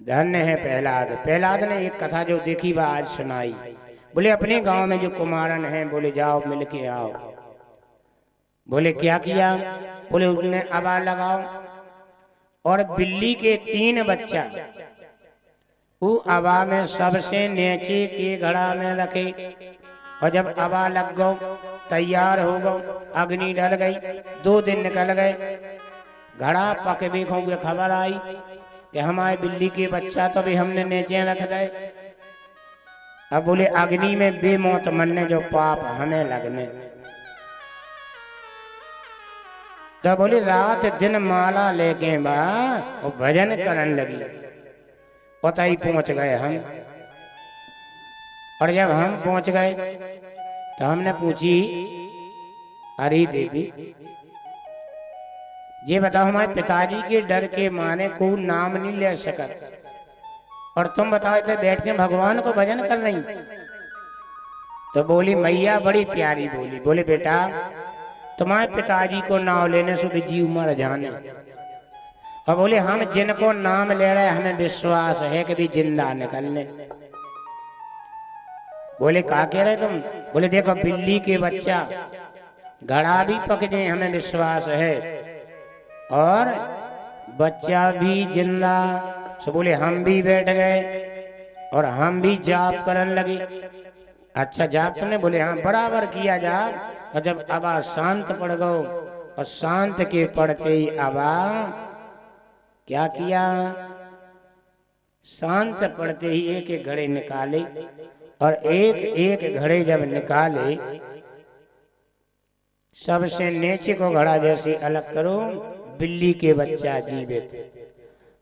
धन्य है प्रहलाद। प्रहलाद ने एक कथा जो देखी वह आज सुनाई। बोले अपने गांव में जो कुमारन हैं, बोले जाओ मिल के आओ। बोले क्या किया? बोले उसने आवाज लगाओ और बिल्ली के 3 बच्चा वो हवा में सबसे नीचे के घड़ा में रखे, और जब हवा लग गो तैयार हो गो, अग्नि डल गई, 2 दिन निकल गए, घड़ा पक भी खोगे, खबर आई कि हमारे बिल्ली के बच्चा तो भी हमने नीचे रख दे। अब बोले अग्नि में बेमौत मरने जो पाप हमें लगने। तो बोले रात दिन माला लेके बा वो भजन करने लगी। पता ही पहुंच गए हम। और जब हम पहुंच गए तो हमने पूछी, अरे देवी ये बताओ, हमारे पिताजी के डर के माने को नाम नहीं ले सकत, और तुम बताओ थे बैठ के भगवान को भजन कर रही। तो बोली मैया बड़ी प्यारी बोली, बोले बेटा तुम्हारे पिताजी को नाम लेने से भी जीव मर जाने, और बोले हम जिनको नाम ले रहे हमें विश्वास है कि भी जिंदा निकलने। बोले क्या कह रहे तुम? बोले देखो बिल्ली के बच्चा घड़ा भी पक जाए हमें विश्वास है, और बच्चा भी जिंदा। सो बोले हम भी बैठ गए और हम भी जाप करने लगे। अच्छा जाप तुमने? बोले हाँ बराबर किया जाप। और जब आवाज शांत पड़ गो, और शांत के पड़ते ही आवाज क्या किया? शांत पड़ते ही एक एक घड़े निकाले, और एक एक घड़े जब निकाले सबसे नीचे को घड़ा जैसे अलग करो, बिल्ली के बच्चा जीवित।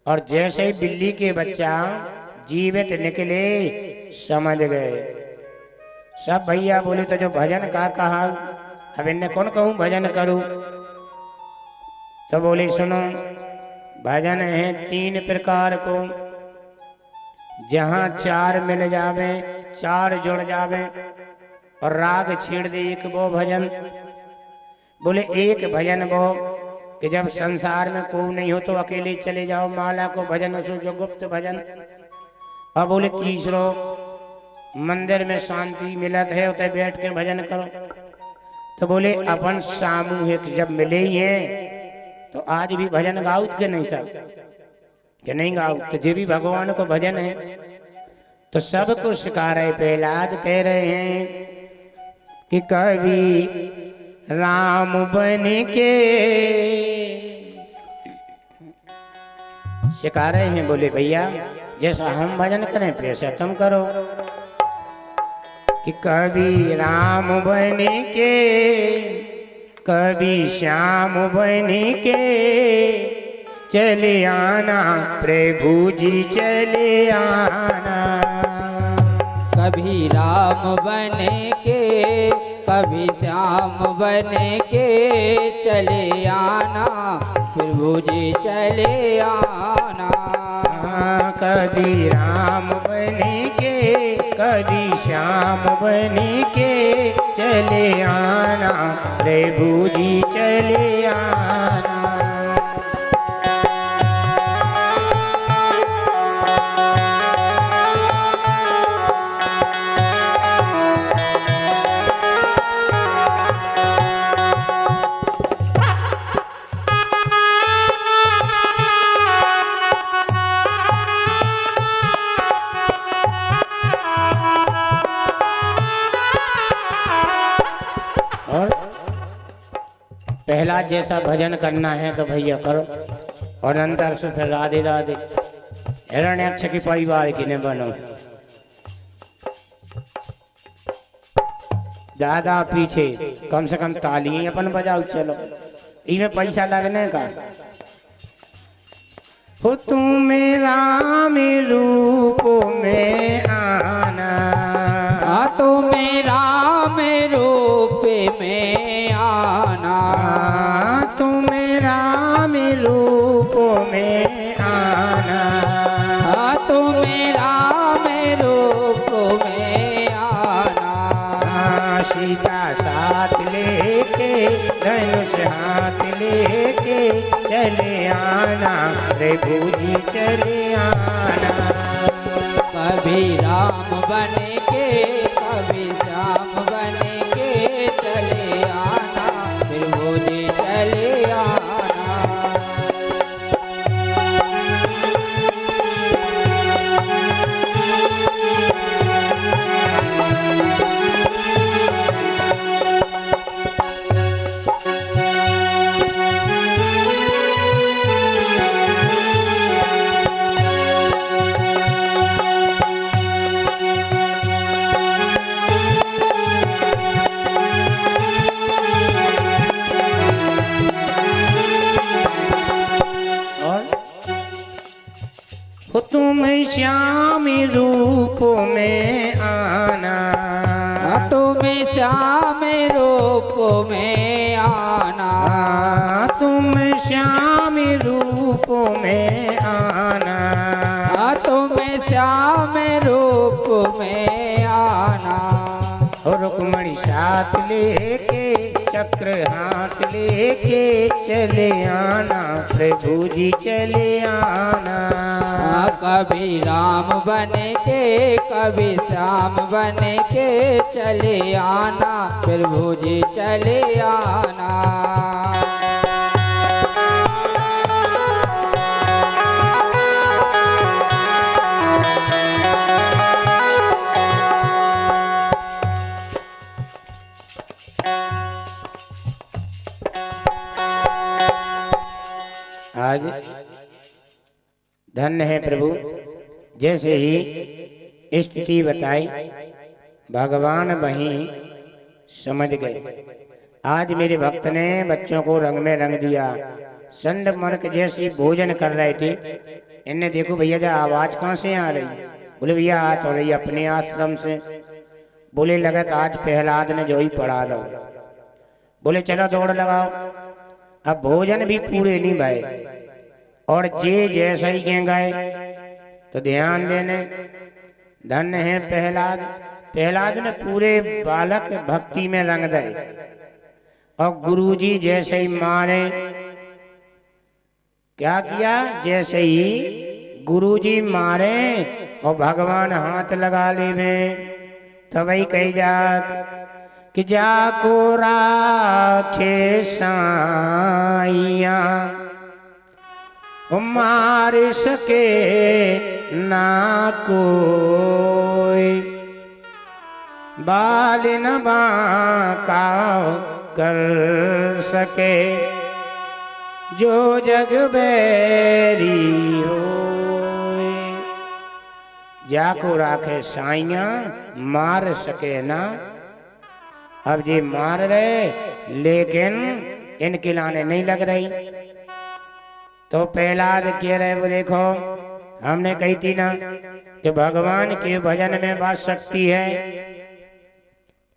और जैसे ही बिल्ली के बच्चा जीवित निकले समझ गए सब भैया। बोले तो जो भजन का कहा, अब इन्हें कौन कहूं भजन करूं? तो बोले सुनो, भजन है 3 प्रकार को, जहां 4 मिल जावे, 4 जुड़ जावे और राग छेड़ दे एक वो भजन। बोले एक भजन वो कि जब संसार में कोई नहीं हो तो अकेले चले जाओ माला को भजन, उसो जो गुप्त भजन। और बोले तीसरो मंदिर में शांति मिलत है उतने बैठ के भजन करो। तो बोले अपन सामूहिक जब मिले ही हैं तो आज भी भजन गाउत के नहीं सब कि नहीं गाउत, तो जे भी भगवान को भजन है तो सबको सिखा रहे। प्रहलाद कह रहे हैं कि कभी राम बन के सिखा रहे हैं। बोले भैया जैसा हम भजन करें वैसा तुम करो। कि कभी राम बन के, कभी श्याम बन के चले आना, प्रभु जी चले आना। कभी राम बन के, कभी श्याम बन के चले आना, प्रभु जी चले आना। कभी राम बन के, कभी श्याम बन के चले आना, प्रभु जी चले आना। पहला जैसा भजन करना है तो भैया करो, और अंदर से फिर राधे राधे हिरण्याक्ष के परिवार की ने बनो। ज्यादा पीछे कम से कम ताली अपन बजाओ। चलो इनमें पैसा लगने का। हो तुम राम रूप में आना, तुम राम रूप में आना, तुम राम रूप में आना, तुम राम रूप में आना। सीता साथ लेके धनुष हाथ लेके चले आना, प्रभु जी चले आना। तुम श्याम रूप में आना, तुम श्याम रूप में आना, तुम श्याम रूप में आना, तुम श्याम रूप में आना। और रुक्मणी साथ लेके चक्र हाथ लेके चले आना, प्रभु जी चले आना। कभी राम बन के कभी श्याम बन के चले आना, प्रभु जी चले आना। आज धन्य है प्रभु, जैसे ही स्थिति बताई भगवान वहीं समझ गए। आज मेरे भक्त ने बच्चों को रंग में रंग दिया। संड मर्क जैसी भोजन कर रहे थे, इन्हें देखो भैया जा आवाज कहाँ से आ रही। बोले भैया आ तो रही अपने आश्रम से। बोले लगत आज प्रहलाद ने जो ही पढ़ा दो। बोले चलो दौड़ लगाओ। अब भोजन भी पूरे नहीं भाई, और जे जैसा ही कह गए तो ध्यान देने। धन्य है प्रहलाद, प्रहलाद ने पूरे बालक भक्ति में रंग दे। और गुरुजी जैसे ही मारे, क्या किया, जैसे ही गुरुजी मारे और भगवान हाथ लगा ले में, तभी कही जात कि जाको राखे साइया मार सके ना कोई, बाल न बांका कर सके जो जग बैरी होए। जाको राखे साइया मार सके ना। अब ये मार रहे लेकिन इनके लाने नहीं लग रही। तो प्रहलाद कह रहे वो देखो हमने कही थी ना कि भगवान के भजन में बात शक्ति है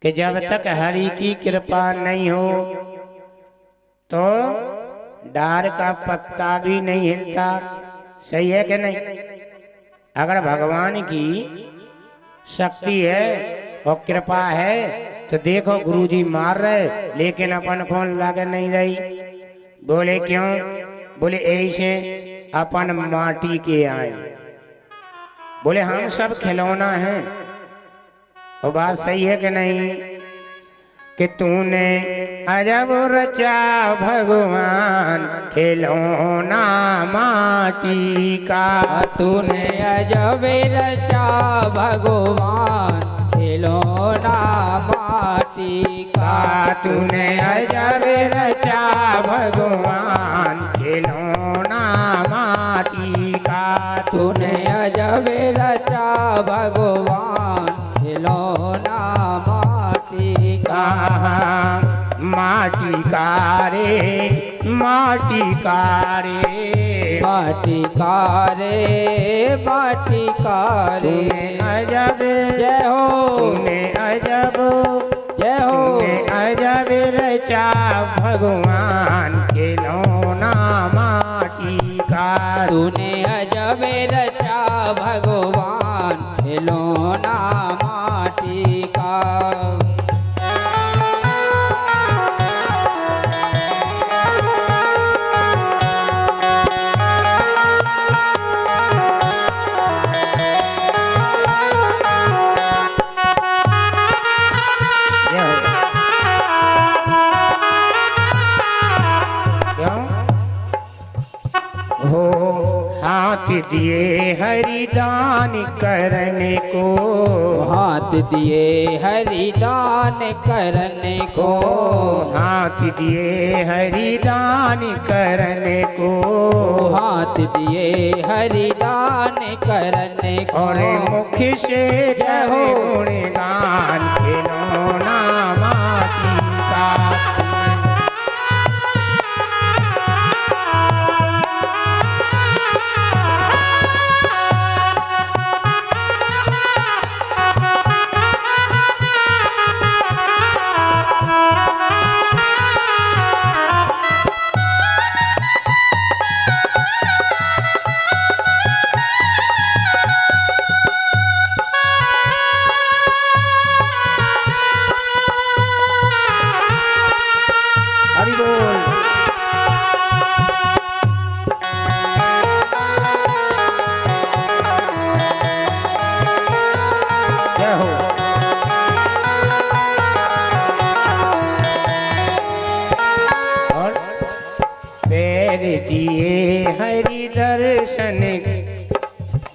कि जब तक हरि की कृपा नहीं हो तो डार का पत्ता भी नहीं हिलता। सही है कि नहीं? अगर भगवान की शक्ति है और कृपा है तो देखो गुरुजी मार रहे लेकिन अपन को लग नहीं रही। बोले क्यों? बोले ऐसे अपन माटी के आए। बोले हम सब खिलौना हैं। और बात सही है कि नहीं कि तूने अजब रचा भगवान खिलौना माटी का। तूने अजब रचा भगवान खिलौना माटी का। तूने अजब रचा भगवान खिलौना माटी का। तूने अजब रचा भगवान खिलौना माटी का। माटी का रे माटी का रे माटी का रे माटी का रे। अजब जय हो तूने अजब जय हो तूने अजब रचा भगवान खिलौना माटी का। तूने अजब रचा भगवान खिलौना माटी का। हाथ दिए हरिदान करने को। हाथ दिए हरिदान करने को। हाथ दिए हरिदान करने को। हाथ दिए हरिदान करने को। और मुख से जय गुणगान खिलौना माटी का।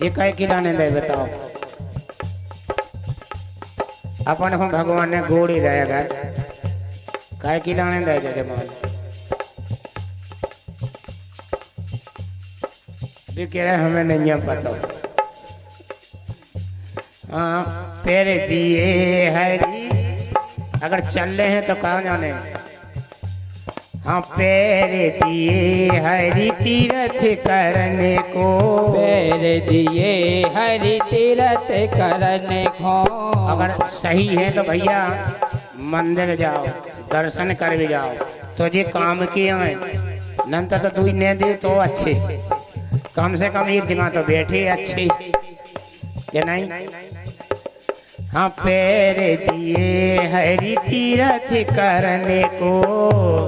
ये कई खिलाने दे बताओ। अपन को भगवान ने गोड़ी देगा, कई खिलाने दे जजमान। भी कह रहे हमें नहीं है पता। हाँ पैर दिए हरी, अगर चल रहे हैं तो कहाँ जाने। हाँ पैर दिए हरि तीर्थ करने को, पैर दिए हरि तीर्थ करने को। अगर सही है तो भैया मंदिर जाओ, दर्शन कर भी जाओ। तो ये काम किए हैं नंतर तो दुई ने दे तो अच्छे, कम से कम एक जगह तो बैठे अच्छे ये नहीं। हाँ पैर दिए हरि तीर्थ करने को,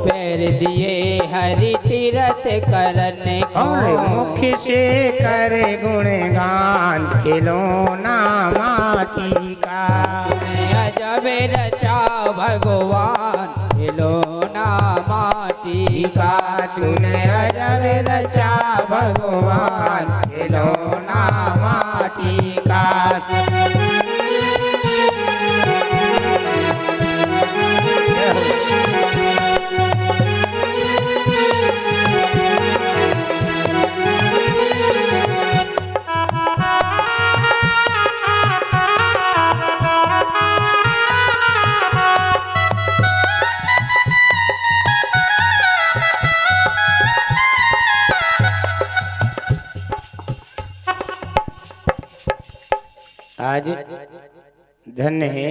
पैर दिए हरि तीर्थ करने को। और मुख से करे गुणगान खिलौना माटी का। अजब रचा भगवान खिलौना माटी का। तूने अजब रचा भगवान खिलौना माटी का। आज धन्य है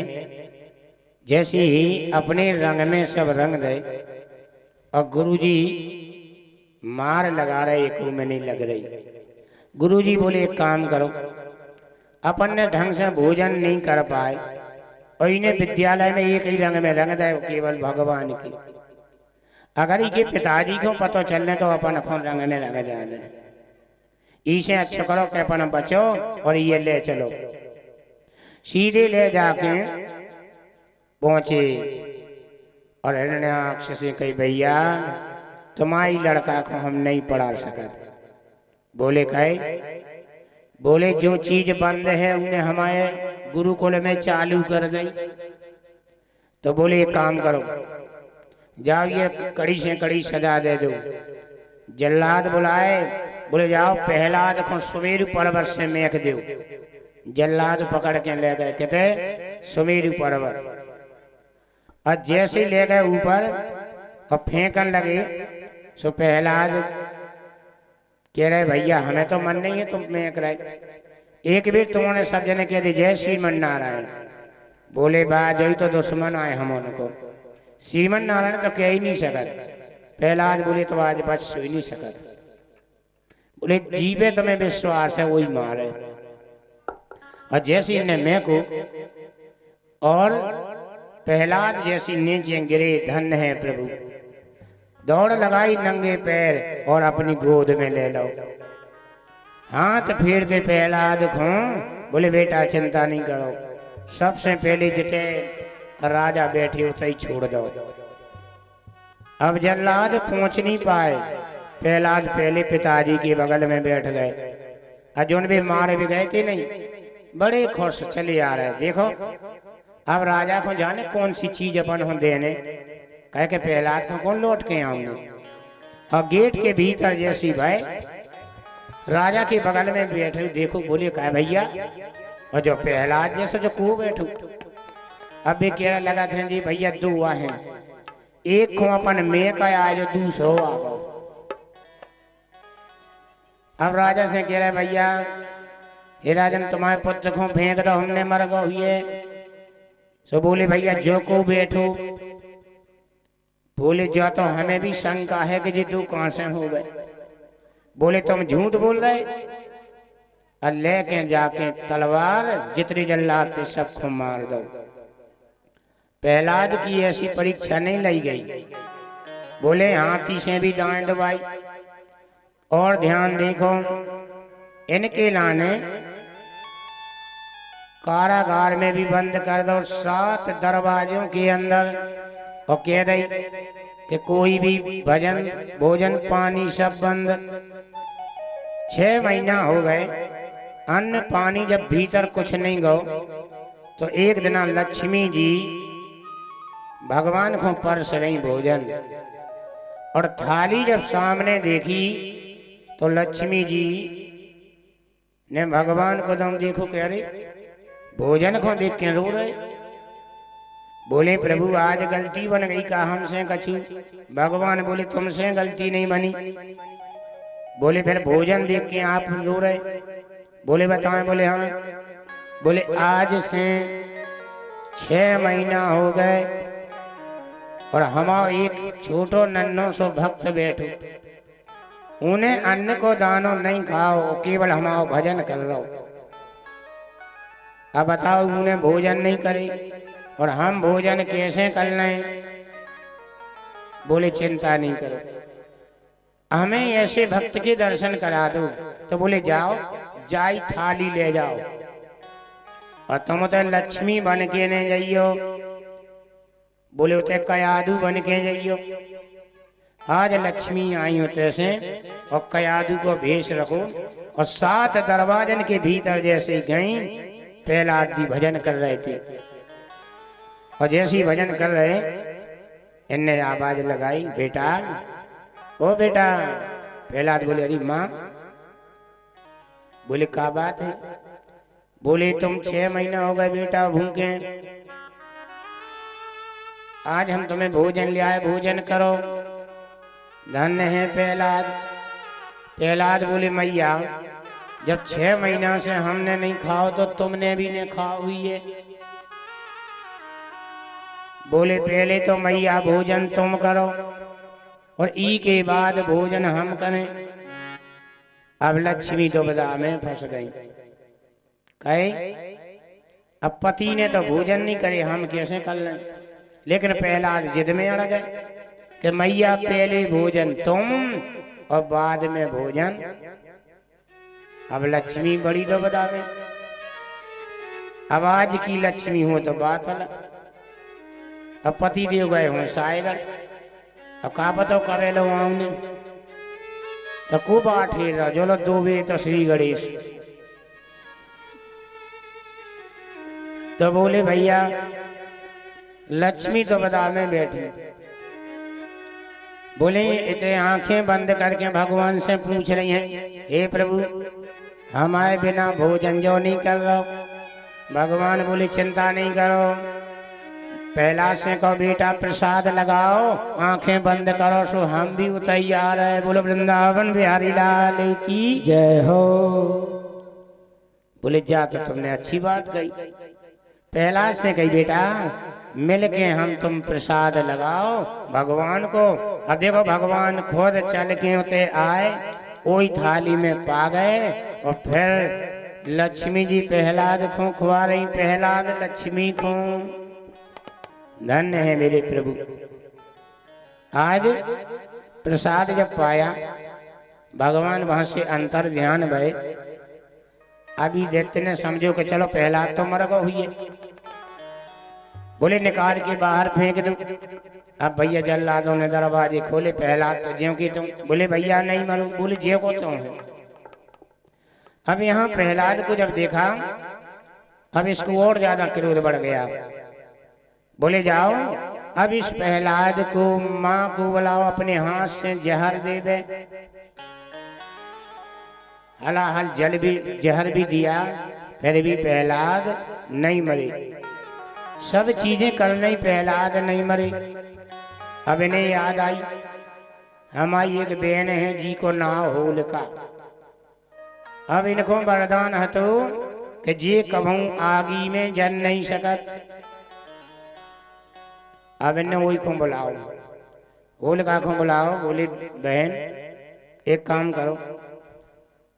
जैसे ही अपने रंग में सब रंग गए और गुरुजी मार लगा रहे, एक में नहीं लग रही। गुरुजी बोले एक काम करो, अपन ने ढंग से भोजन नहीं कर पाए और इन्हें विद्यालय में एक ही रंग में रंग दे, केवल भगवान की। अगर इनके पिताजी को पता चलने तो अपन रंग में रंग जाए। इसे अच्छा करो कि अपन बचो और ये ले चलो। सीधे ले जाके पहुंचे और हिरण्याक्ष से कही भैया तुम्हारी लड़का को हम नहीं पढ़ा सकते। बोले कहे, बोले जो चीज बंद है उन्हें हमारे गुरुकुल में चालू कर दे। तो बोले एक काम करो, जाओ ये कड़ी से कड़ी सजा दे दो। जल्लाद बुलाए, बोले जाओ प्रहलाद को सुमेरु पर्वत से मेख दो। जल्लाद पकड़ के ले गए, कहते सुमेरु पर्वत। और जैसे ले गए ऊपर और फेंकन लगे, सो प्रहलाद कह रहे भैया हमें तो मन नहीं है तुम मेख रहे। एक भी तुमने सब जने कह दी जय श्रीमन नारायण। बोले बा जो तो दुश्मन आए हम उनको, श्रीमन नारायण तो कह ही नहीं सकत। प्रहलाद बोले तो आज बच ही नहीं सकत। बोले जीवे तुम्हें विश्वास है वही मारे। और जैसे इन्हें मैं को और प्रहलाद जैसी नीचे गिरे, धन्य है प्रभु। दौड़ लगाई नंगे पैर और अपनी गोद में ले लो। हाथ फेर दे प्रहलाद को, बोले बेटा चिंता नहीं करो, सबसे पहले जिते राजा बैठे उसे ही छोड़ दो। अब जल्लाद पहुंच नहीं पाए, प्रहलाद पहले पिताजी के बगल में बैठ गए। अर्जुन भी मारे भी गए थे नहीं, बड़े खुश चले आ रहे। देखो अब राजा को जाने कौन सी चीज अपन हो देने, कह के प्रहलाद को कौन लौट के आऊंगे। और गेट के भीतर जैसी भाई राजा के बगल में बैठे, देखो बोले कहा भैया, और जो प्रहलाद जैसे जो को बैठू। अब भी कह लगा था जी भैया दो है, एक को अपन में का आज दूसरो आ गो। अब राजा से कह रहे भैया हे राजन तुम्हारे पुत्र को फेंक दो, हमने मर गो हुए। सो बोले भैया जो को बैठो। बोले जो तो हमें भी शंका है कि जी तू कहां से हो गए। बोले तुम झूठ बोल रहे। और लेके जाके तलवार जितनी जल्लाद थे सबको मार दो। प्रहलाद की ऐसी परीक्षा नहीं लाई गई। बोले हाथी से भी दाएं दबाई। और ध्यान देखो इनके लाने कारागार में भी बंद कर दो, 7 दरवाजों के अंदर, और कह दई कि कोई भी भजन भोजन पानी सब बंद। 6 महीना हो गए अन्न पानी जब भीतर कुछ नहीं गो तो एक दिन लक्ष्मी जी भगवान को परस रही भोजन, और थाली जब सामने देखी तो लक्ष्मी जी ने भगवान को दम देखो कह रहे भोजन को देख के रो रहे। बोले प्रभु आज गलती बन गई का हमसे कछु। भगवान बोले तुमसे गलती नहीं बनी। बोले फिर भोजन देख के आप रो रहे। बोले बताएं। बोले हाँ। बोले आज से 6 महीना हो गए और हमारा एक छोटो नन्नो सो भक्त बैठो, उन्हें अन्न को दानो नहीं खाओ, केवल हमारा भजन कर लो। अब बताओ उन्हें भोजन नहीं करे और हम भोजन कैसे कर लें। बोले चिंता नहीं करो, हमें ऐसे भक्त के दर्शन करा दो। तो बोले जाओ, जाई थाली ले जाओ और तुम तो लक्ष्मी बन के नहीं जाइयो। बोले उते कयादू बन के जाइयो। आज लक्ष्मी आई होते से और कयादू को भेष रखो और 7 दरवाजन के भीतर जैसे गई प्रहलाद जी भजन कर रहे थे, और जैसे ही भजन कर रहे इनने आवाज लगाई बेटा, ओ बेटा। प्रहलाद बोले अरे माँ। बोले क्या बात है। बोले तुम 6 महीना हो गए बेटा भूखे, आज हम तुम्हें भोजन ले आए, भोजन करो। धन्य है प्रहलाद। प्रहलाद बोले मैया जब 6 महीना से हमने नहीं खाओ तो तुमने भी नहीं खाओ हुई है। बोले पहले तो मैया भोजन तुम करो और ई के बाद भोजन हम करें। अब लक्ष्मी दुविधा में फंस गई। कहे अब पति ने तो भोजन नहीं करे, हम कैसे कर लें। लेकिन प्रहलाद जिद में अड़ गए कि मैया पहले भोजन तुम और बाद में भोजन। अब लक्ष्मी बड़ी दुविधा में। अब आज की लक्ष्मी हो तो बात अलग। अब पति देव गए हो सायगढ़, अब का बताओ करे लो आऊने तो खूब आठे जो लो 2 बजे तो श्री गणेश। तो बोले भैया लक्ष्मी तो बता में बैठी। बोले इतने आंखें बंद करके भगवान से पूछ रही हैं हे प्रभु हमारे बिना भोजन जो नहीं कर रहा। भगवान बोले चिंता नहीं करो, पहला से कहो बेटा प्रसाद लगाओ, आंखें बंद करो सो हम भी तैयार है। बोलो वृंदावन बिहारी लाल की जय हो। बोले जा तो तुमने अच्छी बात कही। पहला से कही बेटा मिल के हम तुम प्रसाद लगाओ भगवान को। अब देखो भगवान खुद चल के होते आए, वही थाली में पा गए और फिर लक्ष्मी जी प्रहलाद को खुआ रही। प्रहलाद लक्ष्मी को धन्य है मेरे प्रभु। आज प्रसाद जब पाया भगवान वहां से अंतर ध्यान भय। अभी दैत्य ने समझो कि चलो प्रहलाद तो मर गो हुई है। बोले निकाल के बाहर फेंक दो। अब भैया जल्लादों ने दरवाजे खोले। प्रहलाद तो ज्यों की तुम। बोले भैया नहीं मरो। बोले ज्यों को तुम है। अब यहाँ प्रहलाद को जब देखा अब इसको और ज्यादा क्रोध बढ़ गया। बोले जाओ अब इस प्रहलाद को माँ को बुलाओ, अपने हाथ से जहर दे दे। हलाहल जल भी जहर भी दिया, फिर भी प्रहलाद नहीं मरे। सब चीजें करने ही प्रहलाद नहीं मरे। अब इन्हें याद आई हमारी एक बहन है जी को नाव होलिका। अब इनको वरदान है तो कि जे कभू आगी में जल नहीं सकत। अब इन्हें वही को बुलाओ, होलिका को बुलाओ। बोले बहन एक काम करो,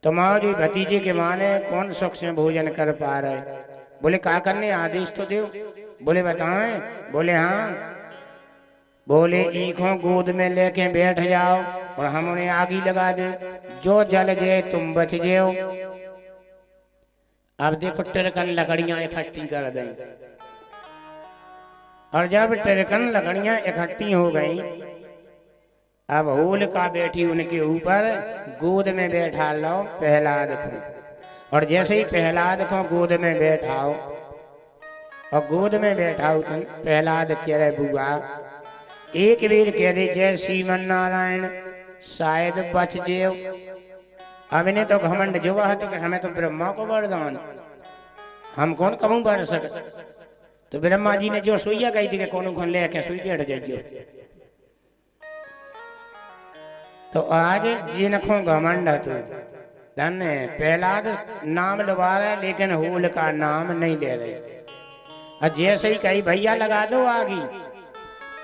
तुम्हारे भतीजे के माने कौन सुख से भोजन कर पा रहे। बोले क्या करने आदेश तो दो। बोले बताएं। बोले हाँ। बोले ईखों गोद में लेके बैठ जाओ और हम उन्हें आगी लगा दे, जो जल जाए तुम बच जाओ। अब देखो टिरकन लकड़ियां इकट्ठी कर दें, और जब टिरकन लकड़ियां इकट्ठी हो गई अब होलिका बैठी उनके ऊपर, गोद में बैठा लो प्रहलाद को। और जैसे ही प्रहलाद को गोद में बैठाओ और गोद में बैठाओ तो प्रहलाद कह रहे बुआ एक बेर कह दे जय श्रीमन नारायण शायद बच जेव। अब इन्हें तो घमंड जो है तो कि हमें तो ब्रह्मा को वरदान, हम कौन कबू बढ़ सके। तो ब्रह्मा जी ने जो सुइया कही थी कि कौन कौन ले के सुई डेढ़ जाइयो। तो आज जिनको घमंड है तो धन प्रहलाद नाम लगा रहे लेकिन होल का नाम नहीं ले रहे। और जैसे ही कही भैया लगा दो आगी,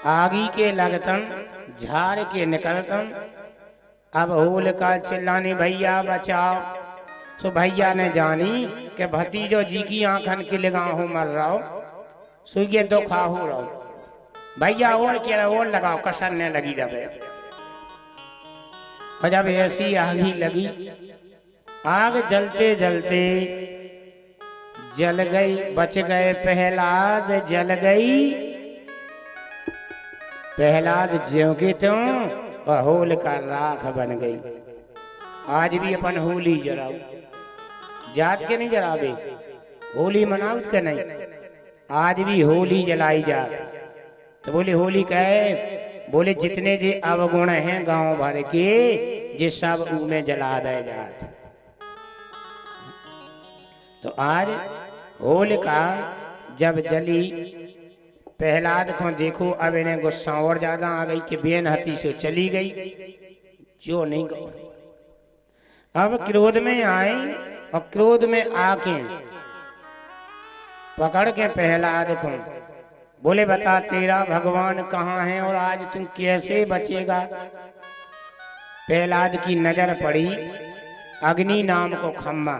आगी के लगतन झाड़ के निकलतन। अब होल का चिल्लाने भैया बचाओ। सो भैया ने जानी कि भतीजो जी की आंखन के लगा हो मर रहा हो, सुइए दो खा हो रहा हो। भैया और कह रहा और लगाओ, कसरने लगी रहे। और जब ऐसी आगी लगी, आग जलते जलते जल गई, बच गए प्रहलाद जल गई। प्रहलाद ज्यों के त्यों और होल का राख बन गई। आज भी अपन होली जराओ, जात के नहीं जरावे, होली मनाओ के नहीं, आज भी होली जलाई जा। तो बोले होली कहे, बोले जितने जे अवगुण हैं गांव भर के जे सब में जला दे जात। तो आज होलिका जब जली, प्रहलाद को देखो अब इन्हें गुस्सा और ज्यादा आ गई कि बेन हती से चली गई, जो नहीं गई। अब क्रोध में आए और क्रोध में आके पकड़ के प्रहलाद को बोले बता तेरा भगवान कहाँ है और आज तू कैसे बचेगा। प्रहलाद की नजर पड़ी अग्नि नाम को खम्मा,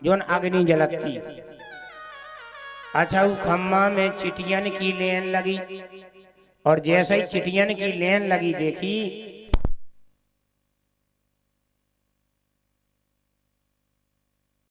जोन अग्नि जलती। अच्छा उस खम्मा में चिटियन की लेन लगी और जैसे ही चिटियन की लेन लगी देखी